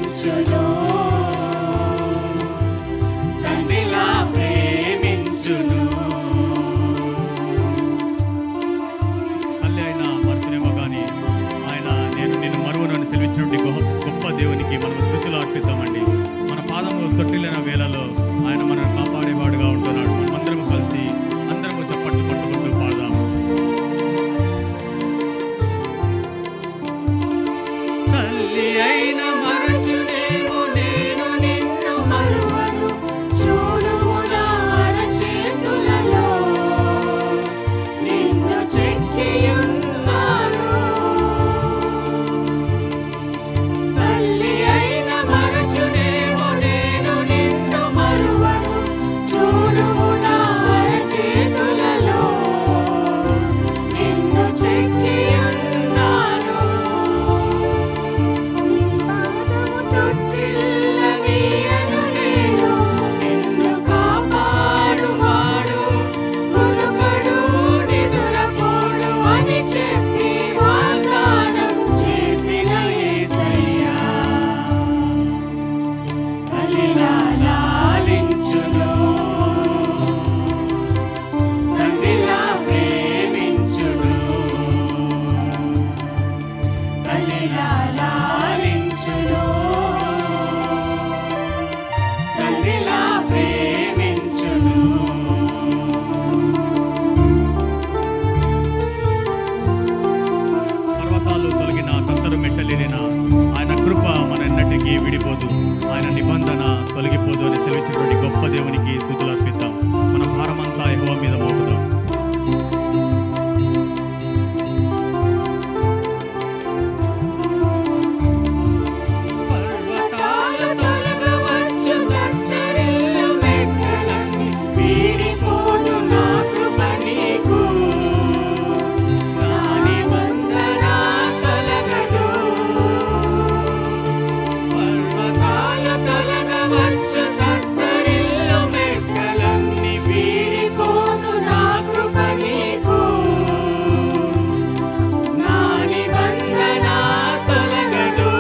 లాలించును, తండ్రిలా ప్రేమించును. తల్లి అయినా మరుచునేమో కానీ ఆయన నేను నిన్ను మరువనని సెలవిచ్చినటువంటి గొప్ప దేవునికి మనం స్తుతులు అర్పిద్దామండి. మన పాదము తొట్టిల్లిన వేళలో ఆయన మనల్ని కాపాడేవాడుగా ఉంటున్నాడు. మనమందరము కలిసి అందరము చప్పట్లు కొట్టుకుంటూ పాడదాం. తల్లి అయిన మరచునేమో నేను నిన్ను మరువను, చూడుము నా అరచేతులలో నిన్ను చెక్కియున్నాను. తల్లి అయిన మరచునేమో నేను నిన్ను మరువను, చూడుము నా అరచేతులలో నిన్ను చెక్కియున్నాను. నీ పాదము తొట్టిల్లనీయను నేను, నిన్ను కాపాడువాడు కునుకడు నిదురపోడు అని చెప్పి వాగ్దానం చేసిన యేసయ్యా. తల్లిలా లాలించును, తండ్రిలా ప్రేమించును. తల్లిలా లాలించును, తండ్రిలా ప్రేమించును. పర్వతాలు తొలగిన తంతరు మెట్టలేనిన ఆయన కృప మనందరికీ విడిపోదు, ఆయన నిబంధన తొలగిపోదు అని సెలవిచ్చినటువంటి గొప్ప దేవునికి స్తుతులు అర్పిద్దాం. మన భారమంతా యెహోవా మీద మోపుదాం. పర్వతాలు తొలగవచ్చు, కత్తరిల్లు మెట్టలన్నీ వీడిపోదు నా కృప నీకు. నా నిబంధన తొలగదు. పర్వతాలు తొలగవచ్చు, కత్తరిల్లు మెట్టలన్నీ వీడిపోదు నా కృప నీకు. నా నిబంధన తొలగదు.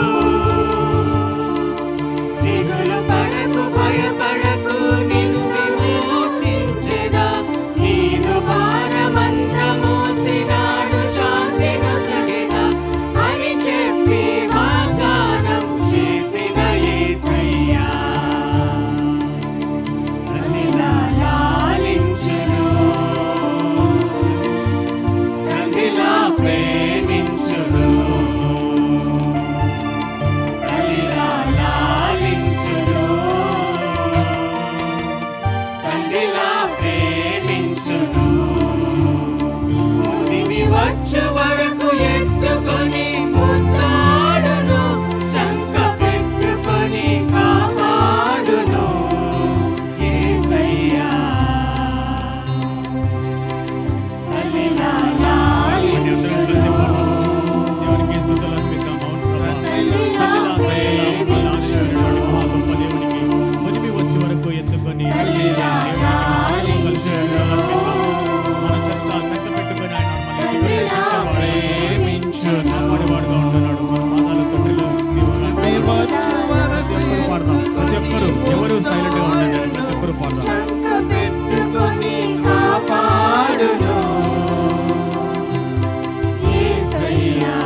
దిగులు పడకు, భయపడకు, నిన్ను విమోచించెదా. నీదు భారమంతా మోసినాడు, శాంతి నొసగెదా అని చెప్పి వాగ్దానం చేసిన యేసయ్యా. తల్లిలా లాలించును, తండ్రిలా ప్రేమించును. తల్లిలా లాలించును, తండ్రిలా ప్రేమించును. ముదిమి వచ్చు వరకు ఎత్తుకొని ముద్దాడును, చంక పెట్టుకొని కాపాడును యేసయ్యా. తల్లిలా లాలించును, దేవునికి స్తుతులు అర్పిద్దాం. అవును ప్రభా, తల్లిలా ప్రేమించును. మా గొప్ప దేవునికి ముదిమి వచ్చే వరకు ఎత్తుకొని తల్లిలా లాలించును, మన చెంత చక్క పెట్టుకొని ఆయన తల్లిలా ప్రేమించును. కాపాడేవాడుగా ఉంటున్నాడు. మన పాదాల తొట్టిలో పాడదాం. ప్రతి ఒక్కరు ఎవరు సైలెంట్ గా ఉండండి, ప్రతి ఒక్కరు పాడదాం. చంక పెట్టుకొని కాపాడును యేసయ్యా.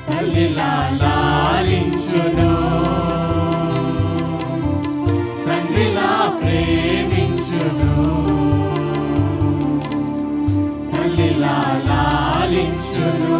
తల్లిలా లాలించును, తండ్రిలా ప్రేమించును. తల్లిలా లాలించును,